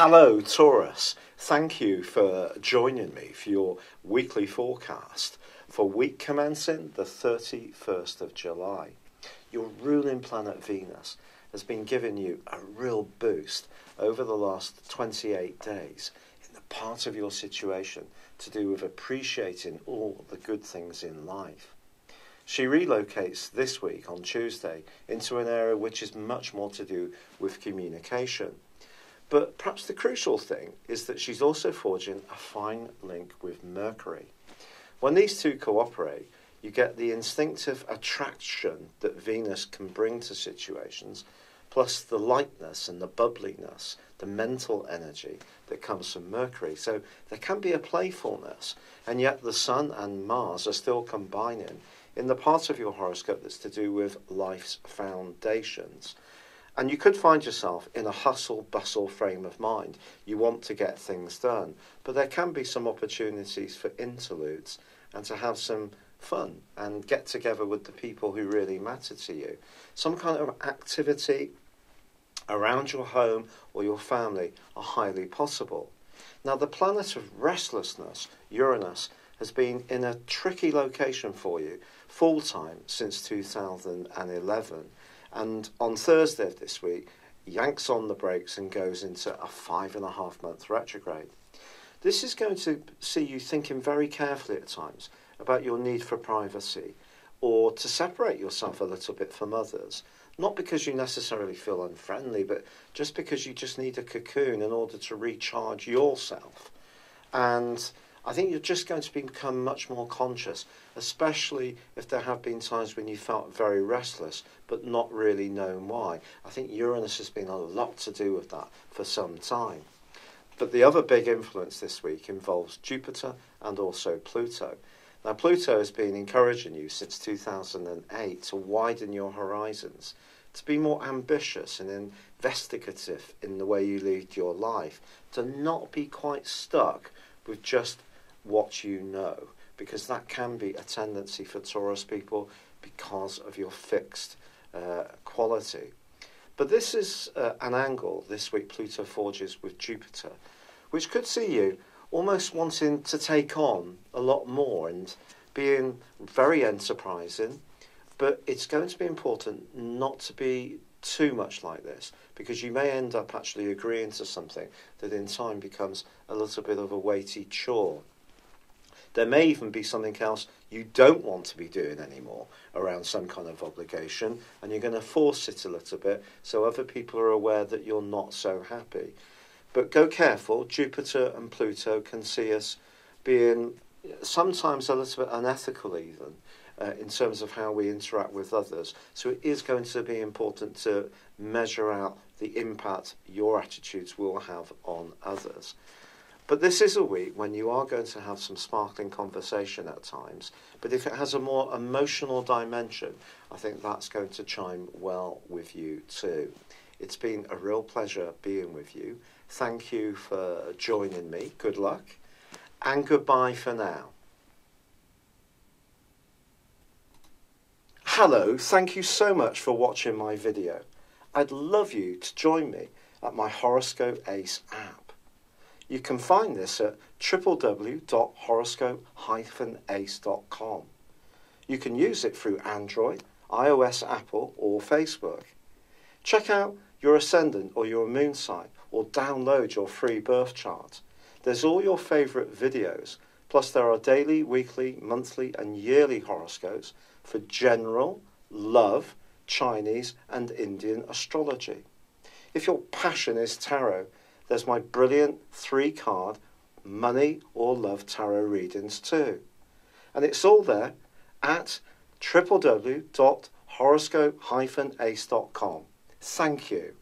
Hello Taurus, thank you for joining me for your weekly forecast for week commencing the 31st of July. Your ruling planet Venus has been giving you a real boost over the last 28 days in the part of your situation to do with appreciating all the good things in life. She relocates this week on Tuesday into an area which is much more to do with communication. But perhaps the crucial thing is that she's also forging a fine link with Mercury. When these two cooperate, you get the instinctive attraction that Venus can bring to situations, plus the lightness and the bubbliness, the mental energy that comes from Mercury. So there can be a playfulness, and yet the Sun and Mars are still combining in the part of your horoscope that's to do with life's foundations. And you could find yourself in a hustle-bustle frame of mind. You want to get things done, but there can be some opportunities for interludes and to have some fun and get together with the people who really matter to you. Some kind of activity around your home or your family are highly possible. Now, the planet of restlessness, Uranus, has been in a tricky location for you full-time since 2011. And on Thursday of this week, yanks on the brakes and goes into a 5.5-month retrograde. This is going to see you thinking very carefully at times about your need for privacy or to separate yourself a little bit from others. Not because you necessarily feel unfriendly, but just because you just need a cocoon in order to recharge yourself. And I think you're just going to become much more conscious, especially if there have been times when you felt very restless, but not really known why. I think Uranus has been a lot to do with that for some time. But the other big influence this week involves Jupiter and also Pluto. Now, Pluto has been encouraging you since 2008 to widen your horizons, to be more ambitious and investigative in the way you lead your life, to not be quite stuck with just what you know, because that can be a tendency for Taurus people because of your fixed quality. But this is an angle this week Pluto forges with Jupiter, which could see you almost wanting to take on a lot more and being very enterprising, but it's going to be important not to be too much like this, because you may end up actually agreeing to something that in time becomes a little bit of a weighty chore. There may even be something else you don't want to be doing anymore around some kind of obligation, and you're going to force it a little bit so other people are aware that you're not so happy. But go careful. Jupiter and Pluto can see us being sometimes a little bit unethical even in terms of how we interact with others. So it is going to be important to measure out the impact your attitudes will have on others. But this is a week when you are going to have some sparkling conversation at times. But if it has a more emotional dimension, I think that's going to chime well with you too. It's been a real pleasure being with you. Thank you for joining me. Good luck. And goodbye for now. Hello, thank you so much for watching my video. I'd love you to join me at my Horoscope Ace app. You can find this at www.horoscope-ace.com. You can use it through Android, iOS, Apple or Facebook. Check out your ascendant or your moon sign or download your free birth chart. There's all your favourite videos, plus there are daily, weekly, monthly and yearly horoscopes for general, love, Chinese and Indian astrology. If your passion is tarot, there's my brilliant 3-card money or love tarot readings too. And it's all there at www.horoscope-ace.com. Thank you.